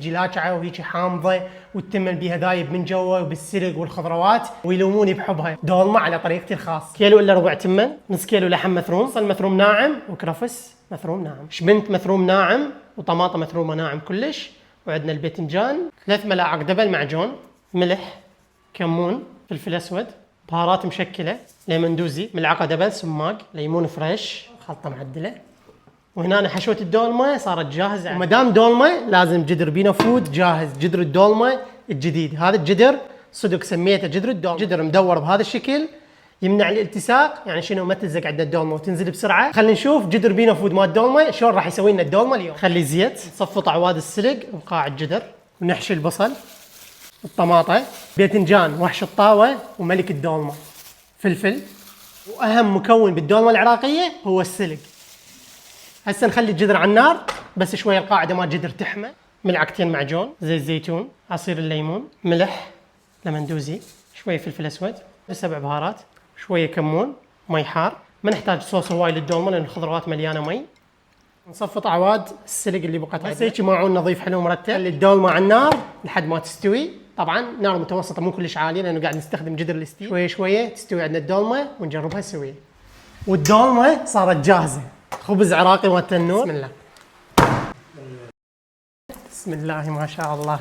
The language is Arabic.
تجي لاكعه وهيك حامضه والتمن بيها ذايب من جوا وبالسلق والخضروات، ويلوموني بحبها. دولمه على طريقتي الخاصه. كيلو الا ربع تمن، نص كيلو لحم مفروم، بصل مفروم ناعم، وكرفس مفروم ناعم، شبنت مفروم ناعم، وطماطم مفرومه ناعم كلش، وعندنا الباذنجان، 3 ملاعق دبل معجون، ملح، كمون، فلفل اسود، بهارات مشكله، ليمندوزي، ملعقه دبل سماق، ليمون فريش، خلطه معدله. وهنا أنا حشوة الدولمة صارت جاهزة. وما دام دولمة لازم جدر بينا فود جاهز، جدر الدولمة الجديد. هذا الجدر صدق سميته جدر الدولمة، جدر مدور بهذا الشكل يمنع الالتصاق، يعني شنو ما تلزق عند الدولمة وتنزل بسرعة. خلينا نشوف جدر بينا فود مال الدولمة شلون راح يسوي لنا الدولمة اليوم. خلي زيت، نصفط عواد السلق بقاع الجدر، ونحشي البصل، الطماطة، باذنجان، وحش الطاوة، وملك الدولمة، فلفل، واهم مكون بالدولمة العراقية هو السلق. هسه نخلي الجدر على النار بس شويه القاعده ما الجدر تحمى. ملعقتين معجون، زيت زيتون، عصير الليمون، ملح، لمندوزي، شويه فلفل اسود، 7 بهارات، شويه كمون، مي حار. ما نحتاج صوص هواي للدولمه لان الخضروات مليانه مي. نصفط عواد السلق اللي بقت هسه هيك معون نظيف حلو مرتب. خلي الدولمه على النار لحد ما تستوي، طبعا نار متوسطه مو كلش عاليه لانه قاعد نستخدم جدر الستيل. شويه شويه تستوي عندنا الدولمه ونجربها سويه. والدولمه صارت جاهزه. خبز عراقي مال تنور. بسم الله، بسم الله ما شاء الله.